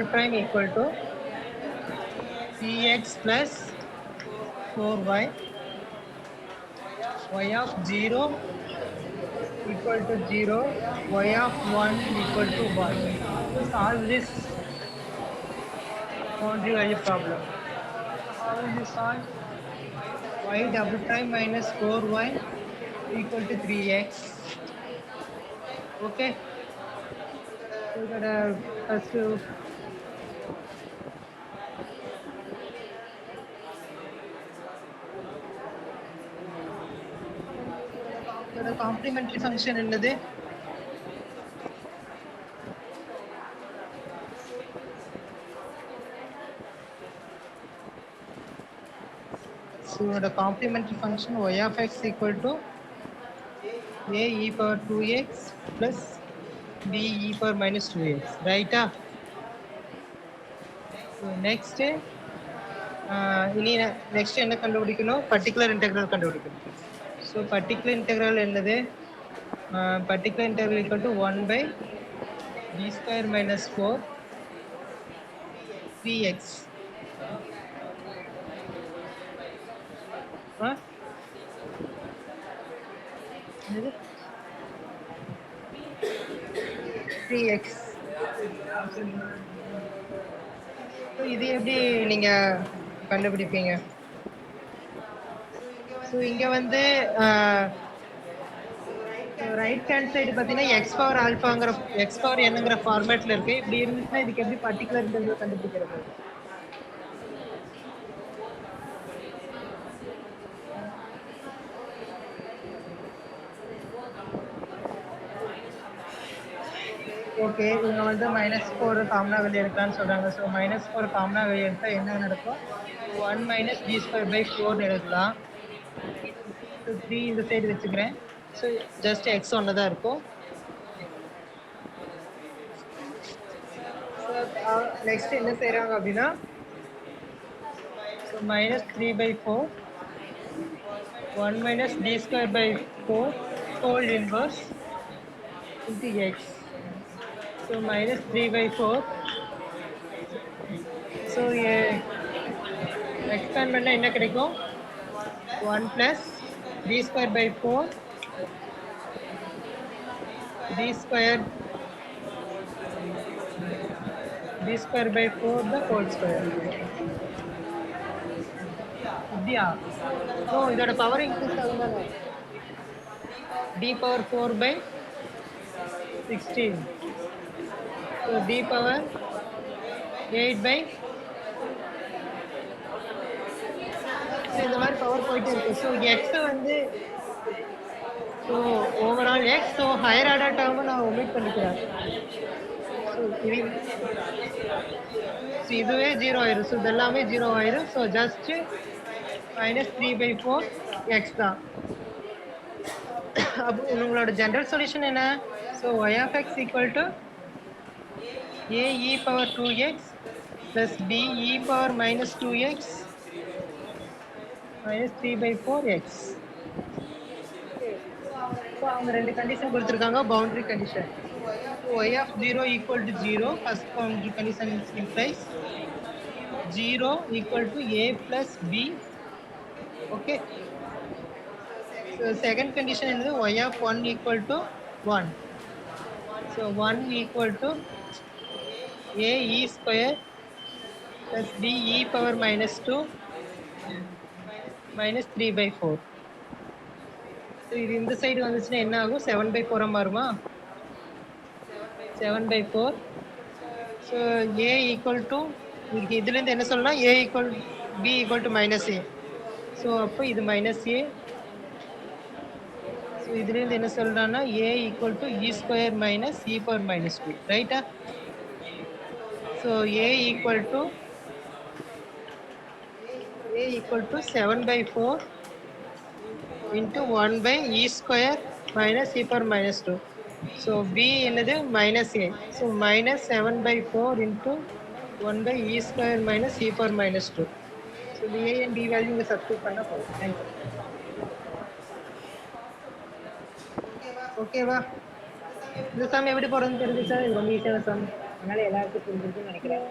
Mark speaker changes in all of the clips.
Speaker 1: prime equal to px plus 4y, y of 0 equal to 0, y of 1 equal to 1. To solve this boundary value problem, how will you solve? Y double prime minus 4y equal to 3x. Okay, so we gotta first to the complementary function என்னது? So the complementary function y of x equal to a e power 2x plus b e power minus 2x, right? So next இனி next என்ன கண்டுபிடிக்கணும்? Particular integral கண்டுபிடிக்கணும். So particular integral என்னது? Particular integral equal to 1 by b square minus 4 3x. என்னது? 3x. இது எப்படி நீங்க கண்டுபிடிப்பீங்க? So இங்க வந்து ரைட் ஹேண்ட் சைடு பார்த்தீங்கன்னா எக்ஸ் பவர் ஆல்ஃபாங்கிற எக்ஸ் பவர் என்னங்கிற ஃபார்மேட்ல இருக்கு. இப்படி இருந்துச்சுன்னா இதுக்கு எப்படி பர்டிகுலர் இன்டெக்ரல் கண்டுபிடிக்கிறது? ஓகே, இவங்க வந்து -4 காமனா வெளியே எடுக்கலாம்னு சொல்றாங்க. ஸோ -4 காமனா வெளியே எடுத்தா என்ன நடக்கும்? 1 மைனஸ் b ஸ்கொயர் பை 4 எடுக்கலாம். ஸோ 3 இந்த சைடு வச்சுக்கிறேன். ஸோ ஜஸ்ட் எக்ஸ் ஒன்று தான் இருக்கும். நெக்ஸ்ட் என்ன செய்யறாங்க அப்படின்னா, so -3/4 1 minus b square by 4 whole inverse into x. So -3/4. So expand பண்ணால் என்ன கிடைக்கும்? 1 plus b square by 4 b square by 4 the whole square. இப்படியா? ஓ, இதோட பவர் இன்க்ரீஸ் ஆகும் தானே? d power 4 by 16. So d power 8 by இந்த மாதிரி power போயிட்டே இருக்கு. ஸோ எக்ஸ் வந்து so overall X. So higher order டேர்மை நான் ஒமிட் பண்ணிக்கிறேன். ஸோ இதுவே 0 ஆயிரும். ஸோ இது எல்லாமே 0 ஆயிரும். ஸோ ஜஸ்ட் -3/4 எக்ஸ் தான். அப்போ உங்களோட ஜென்ரல் சொல்யூஷன் என்ன? So y of x equal to a e power 2x plus b e power minus 2x minus 3/4x. So அவங்க ரெண்டு கண்டிஷன் கொடுத்துருக்காங்க, boundary condition. y of 0 equal to 0, first boundary condition implies 0 equal to a plus b. Okay. So second condition is y of 1 equal to 1. So 1 equal to a e square plus b e power minus 2 minus 3/4. So இது இந்த side வந்துச்சுன்னா என்ன ஆகும்? 7/4 மாறுமா? 7/4. So A equal to இதுலேருந்து என்ன சொல்லலாம்? A equal B equal to minus A. So அப்போ இது மைனஸ் ஏ. ஸோ இதுலேருந்து என்ன சொல்கிறான்னா A equal to e square minus e power minus 2, ரைட்டா? So A equal to 7/4 into 1 by e square minus e power minus 2. So b என்னது? minus a. So minus 7/4 into 1 by e square minus e power minus 2. So the a and b value இங்க substitute பண்ணா போதும். Thank you. ஓகேவா? இந்த some எப்படி போடுறதுன்னு தெரிஞ்சுச்சா? இது ரொம்ப ஈஸியான சம். அதனால எல்லாருக்கும் புரிஞ்சிருக்குன்னு நினைக்கிறேன்.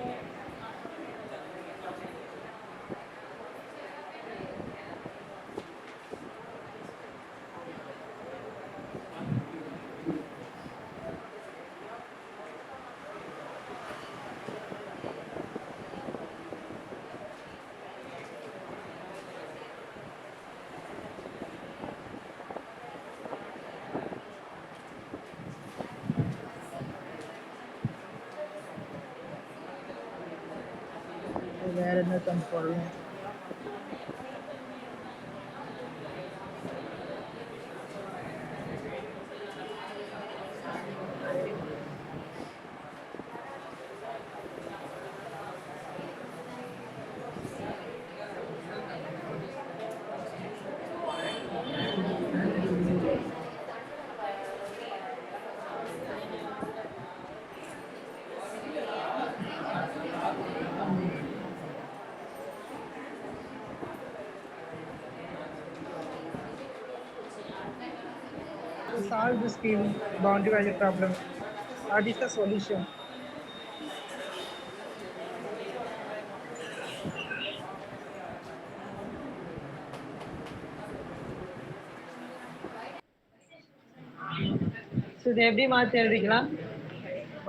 Speaker 1: வேற என்ன சம் போடலாம்? To solve this given boundary value problem, what is the solution? So இதை எப்படி மாற்றி எழுதிக்கலாம்?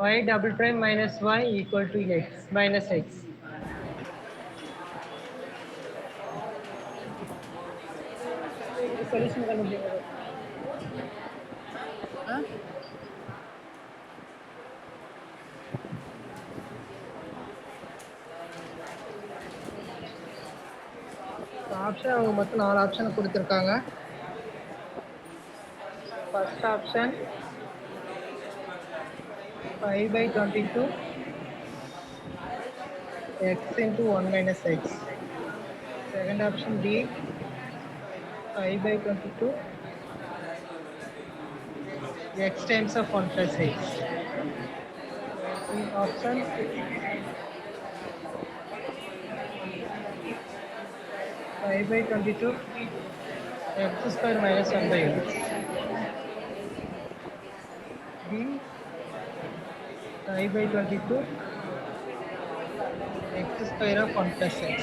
Speaker 1: y double prime minus y equal to x minus x. Solution கண்டுபிடிக்கிறது. ஆப்ஷன் அவங்க மொத்தம் 4 ஆப்ஷன் கொடுத்துருக்காங்க. First option 5/22 x into 1 minus x. Second option D 5/22 x times of 1 plus x. Option 5/22 x square minus 1 by x. D 5/22 x square of 1 plus x.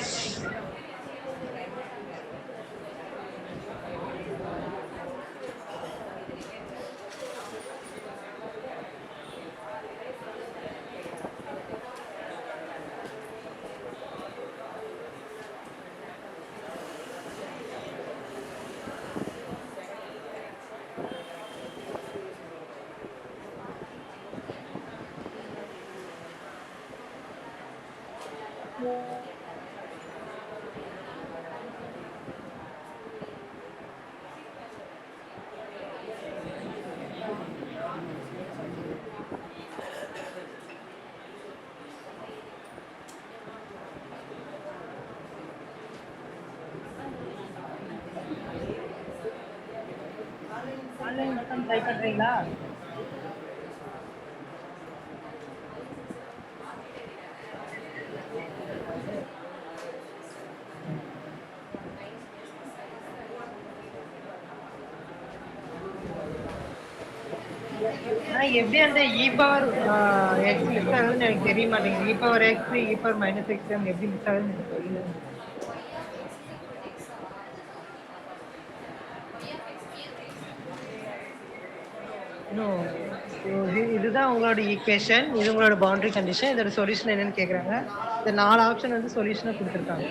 Speaker 1: Online மட்டும் try பண்ணுறீங்களா? ஆனால் எப்படி அந்த e power X miss ஆகுதுன்னு எனக்கு தெரிய மாட்டேங்குது. E power X இ power minus X எப்படி மிஸ் ஆகுதுன்னு எனக்கு தெரியல. இதுதான் உங்களோட ஈக்குவேஷன், இது உங்களோட பவுண்டரி கண்டிஷன். இதோட சொல்யூஷன் என்னன்னு கேட்குறாங்க. இந்த 4 ஆப்ஷன் வந்து சொல்யூஷனை கொடுத்துருக்காங்க.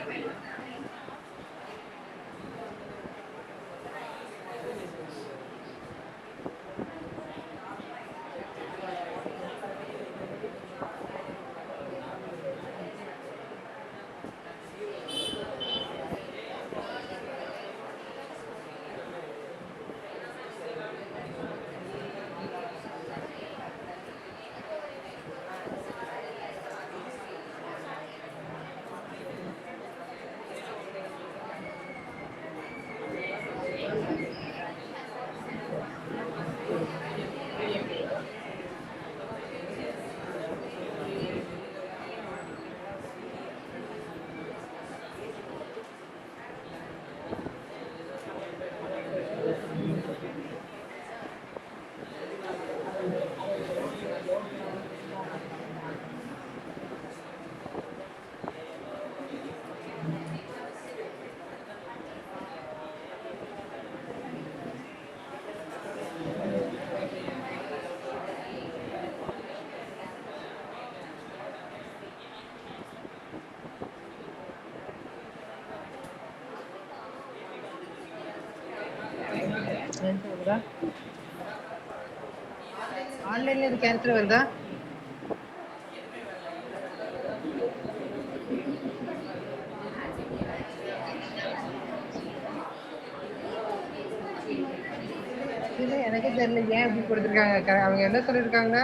Speaker 1: வருதா? ஆன்லைன்ல இது கேன்சல் வருதா? இது எனக்கே தெரியல ஏன் இப்படி கொடுத்துருக்காங்க. அவங்க என்ன சொல்லியிருக்காங்கன்னா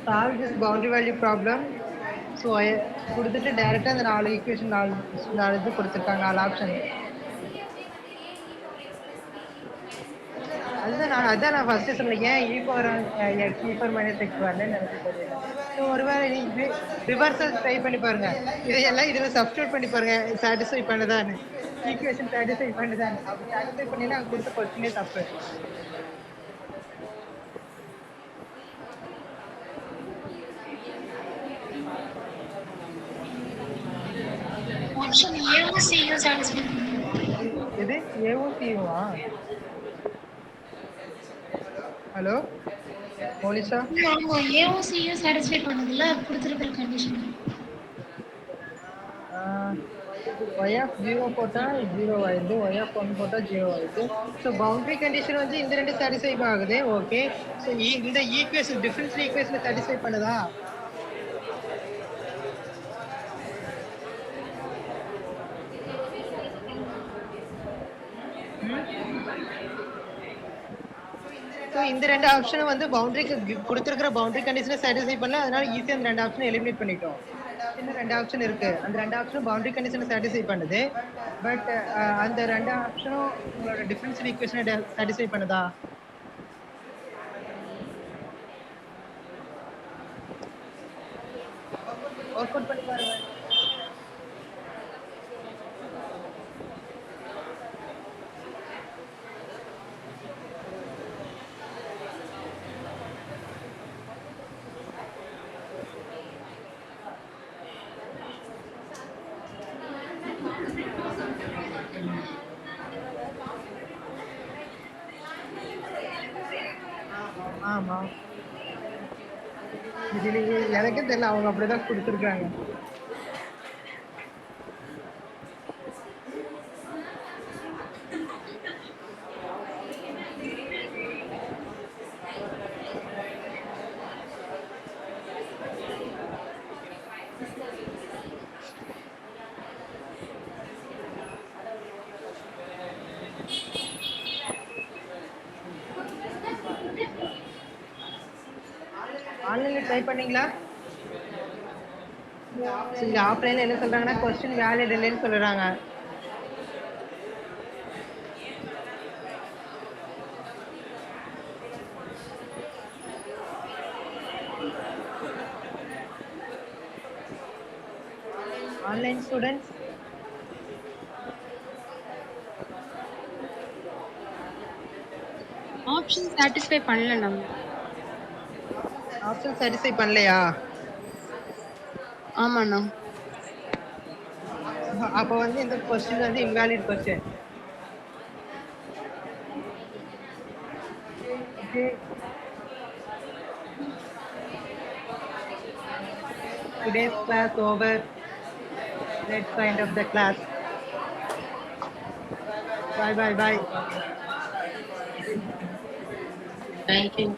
Speaker 1: solve this boundary value problem. So கொடுத்துட்டு டைரெக்டாக அந்த 4 ஈக்குவேஷன் 4 இது கொடுத்துருக்காங்க, 4 ஆப்ஷன். அதான் நான் ஃபர்ஸ்ட் சொன்னேன், ஏன் e⁻x வரலன்னு எனக்கு தெரியல. ஸோ ஒருவேளை நீங்க ரிவர்சல் ட்ரை பண்ணி பாருங்க, இதையெல்லாம் இதுல சப்ஸ்டியூட் பண்ணி பாருங்க, சாட்டிஸ்ஃபை பண்ணுதான்னு, ஈக்குவேஷன் சாட்டிஸ்ஃபை பண்ணுதான்னு. அப்படி சாட்டிஸ்ஃபை பண்ணினா அங்க கொடுத்த கொஸ்டினே தப்பு. இது ஏவும் சியுவா? ஹலோ மோனிஷா,
Speaker 2: ஏவும் சியும் சாட்டிஸ்ஃபை பண்ணுதுல கொடுத்திருக்கிற கண்டிஷன்.
Speaker 1: y(0) போட்டா 0 ஆயிடுது, y(1) போட்டா 0 ஆயிடுது. ஸோ பவுண்டரி கண்டிஷன் வந்து இந்த ரெண்டு சாட்டிஸ்ஃபை ஆகுது. ஓகே, ஸோ இந்த ஈக்குவேஷன் டிஃபரன்ஷியல் ஈக்குவேஷன் சாட்டிஸ்ஃபை பண்ணுதா? ஸோ இந்த ரெண்டு ஆப்ஷனும் வந்து பவுண்டரிக்கு கொடுத்துருக்கிற பவுண்டரி கண்டிஷனை சாட்டிஸ்ஃபை பண்ணல, அதனால ஈஸியாக அந்த ரெண்டு ஆப்ஷனை எலிமினேட் பண்ணிட்டோம். இன்னும் 2 ஆப்ஷன் இருக்கு, அந்த 2 ஆப்ஷனும் பவுண்டரி கண்டிஷனை சாட்டிஸ்ஃபை பண்ணுது. பட் அந்த 2 ஆப்ஷனும் உங்களோட டிஃபரன்ஷியல் ஈக்குவேஷனை சாட்டிஸ்ஃபை பண்ணுதா? ஒர்க் அவுட் பண்ணி பாருங்க. ஆமா, இது எனக்கே தெரியல, அவங்க அப்படிதான் கொடுத்துருக்காங்க. ஆன்லைன்ல ட்ரை பண்ணீங்களா? இங்க ஆஃப்லைன்ல என்ன சொல்றாங்கன்னா கொஸ்டின் வேலிட் இல்லைன்னு சொல்றாங்க. ஆன்லைன் ஸ்டூடெண்ட்ஸ்,
Speaker 2: ஆப்ஷன் சாட்டிஸ்ஃபை பண்ணல. நம்ம
Speaker 1: ஆப்ஷன் சாட்டிஸ்ஃபை பண்ணலையா?
Speaker 2: ஆமாண்ணா.
Speaker 1: அப்போ வந்து இந்த கொஸ்டின் வந்து invalid question. Today's class over. Let's end of the class. Bye.
Speaker 2: Thank you.